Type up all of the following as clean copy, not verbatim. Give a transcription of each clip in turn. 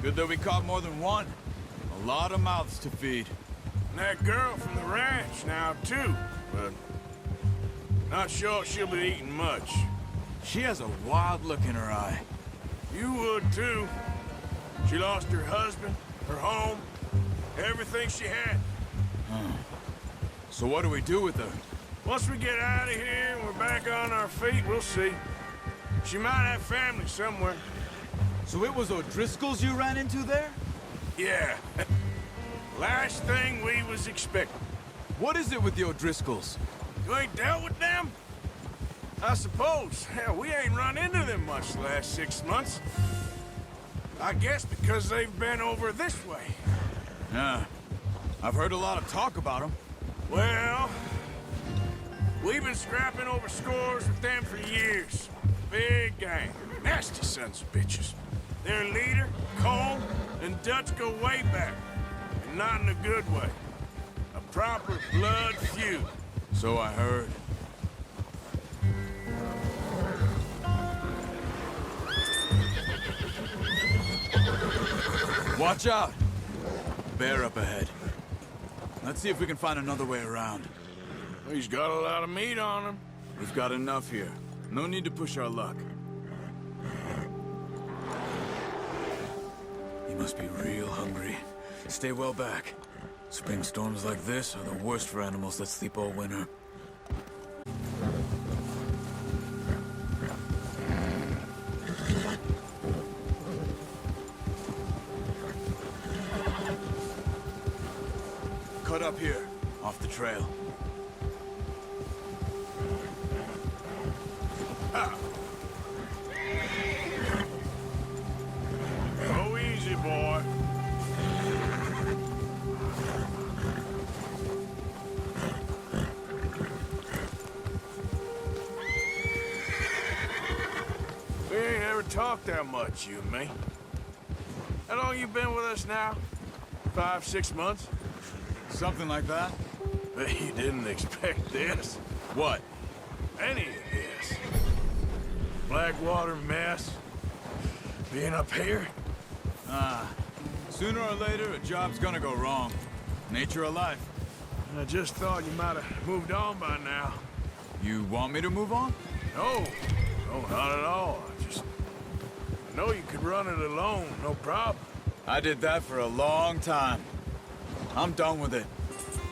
Good that we caught more than one. A lot of mouths to feed. And that girl from the ranch now, too. But not sure she'll be eating much. She has a wild look in her eye. You would, too. She lost her husband, her home, everything she had. So what do we do with her? Once we get out of here and we're back on our feet, we'll see. She might have family somewhere. So it was O'Driscoll's you ran into there? Yeah. Last thing we was expecting. What is it with the O'Driscolls? You ain't dealt with them? I suppose. Hell, we ain't run into them much the last 6 months. I guess because they've been over this way. Yeah. I've heard a lot of talk about them. Well, we've been scrapping over scores with them for years. Big gang. Nasty sons of bitches. Their leader, Cole, and Dutch go way back. And not in a good way. A proper blood feud. So I heard. Watch out! Bear up ahead. Let's see if we can find another way around. He's got a lot of meat on him. We've got enough here. No need to push our luck. He must be real hungry. Stay well back. Spring storms like this are the worst for animals that sleep all winter. Cut up here, off the trail. Go easy, boy. We ain't ever talked that much, you and me. How long you been with us now? 5, 6 months? Something like that? But you didn't expect this. What? Any of this. Blackwater mess. Being up here. Sooner or later, a job's gonna go wrong. Nature of life. I just thought you might have moved on by now. You want me to move on? No. No, not at all. I know you could run it alone, no problem. I did that for a long time. I'm done with it.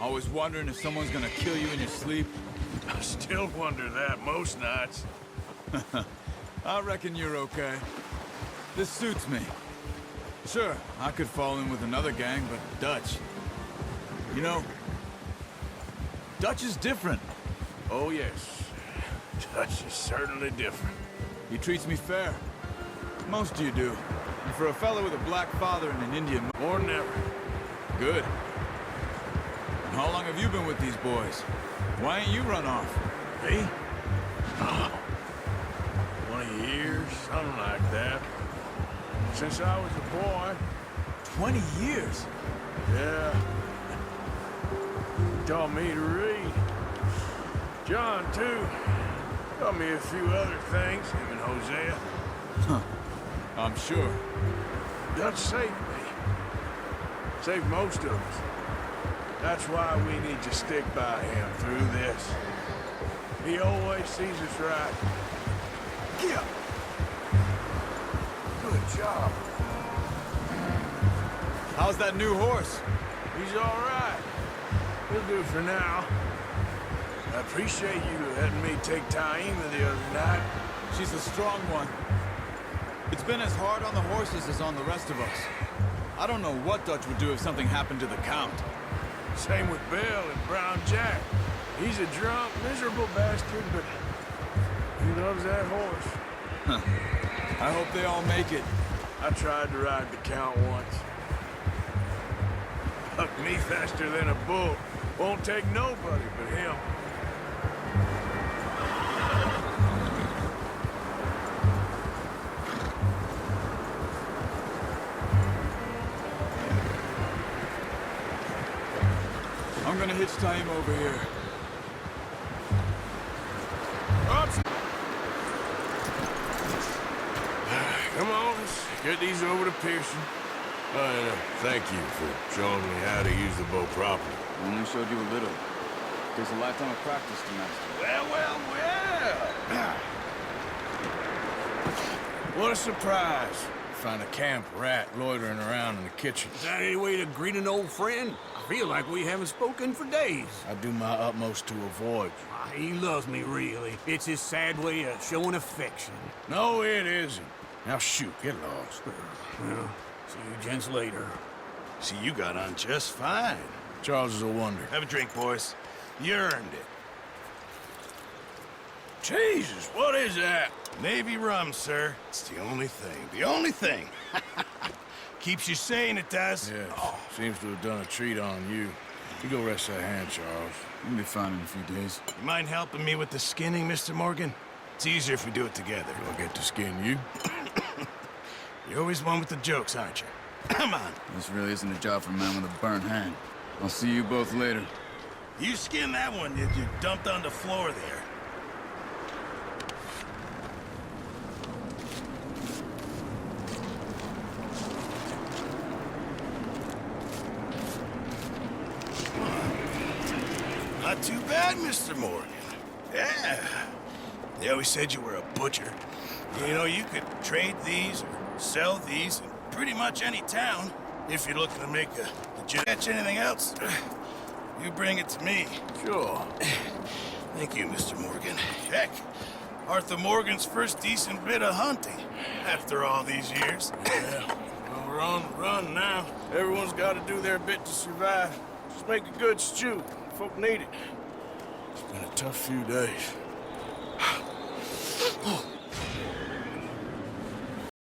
Always wondering if someone's gonna kill you in your sleep. I still wonder that most nights. I reckon you're okay. This suits me. Sure, I could fall in with another gang, but Dutch... You know, Dutch is different. Oh, yes. Dutch is certainly different. He treats me fair. Most of you do. And for a fellow with a black father and an Indian... More than ever. Good. And how long have you been with these boys? Why ain't you run off? Me? Oh, 20 years, something like that. Since I was a boy. 20 years? Yeah. He taught me to read. John, too. Taught me a few other things, him and Hosea. Huh. I'm sure. Dutch saved me. Saved most of us. That's why we need to stick by him through this. He always sees us right. Get up! Good job. How's that new horse? He's all right. He'll do for now. I appreciate you letting me take Taima the other night. She's a strong one. It's been as hard on the horses as on the rest of us. I don't know what Dutch would do if something happened to the Count. Same with Bill and Brown Jack. He's a drunk, miserable bastard, but he loves that horse. Huh. I hope they all make it. I tried to ride the Count once. Bucked me faster than a bull. Won't take nobody but him. I'm gonna hitch Taima over here. Come on, let's get these over to Pearson. Thank you for showing me how to use the bow properly. I only showed you a little. Takes a lifetime of practice to master. Well. What a surprise. Find a camp rat loitering around in the kitchen. Is that any way to greet an old friend? I feel like we haven't spoken for days. I do my utmost to avoid you. He loves me, really. It's his sad way of showing affection. No, it isn't. Now shoot, get lost. Well, see you gents later. See, you got on just fine. Charles is a wonder. Have a drink, boys. You earned it. Jesus, what is that? Navy rum, sir. It's the only thing. The only thing. Keeps you sane, it does. Yes, seems to have done a treat on you. You go rest that hand, Charles. You'll be fine in a few days. You mind helping me with the skinning, Mr. Morgan? It's easier if we do it together. I'll get to skin you. You're always one with the jokes, aren't you? Come on. This really isn't a job for a man with a burnt hand. I'll see you both later. You skinned that one, did you? Dumped on the floor there. Not too bad, Mr. Morgan. Yeah. They always said you were a butcher. You know, you could trade these or sell these in pretty much any town if you're looking to make a catch anything else. You bring it to me. Sure. Thank you, Mr. Morgan. Heck, Arthur Morgan's first decent bit of hunting after all these years. Yeah. Well, we're on the run now. Everyone's got to do their bit to survive. Just make a good stew. Folk need it. It's been a tough few days.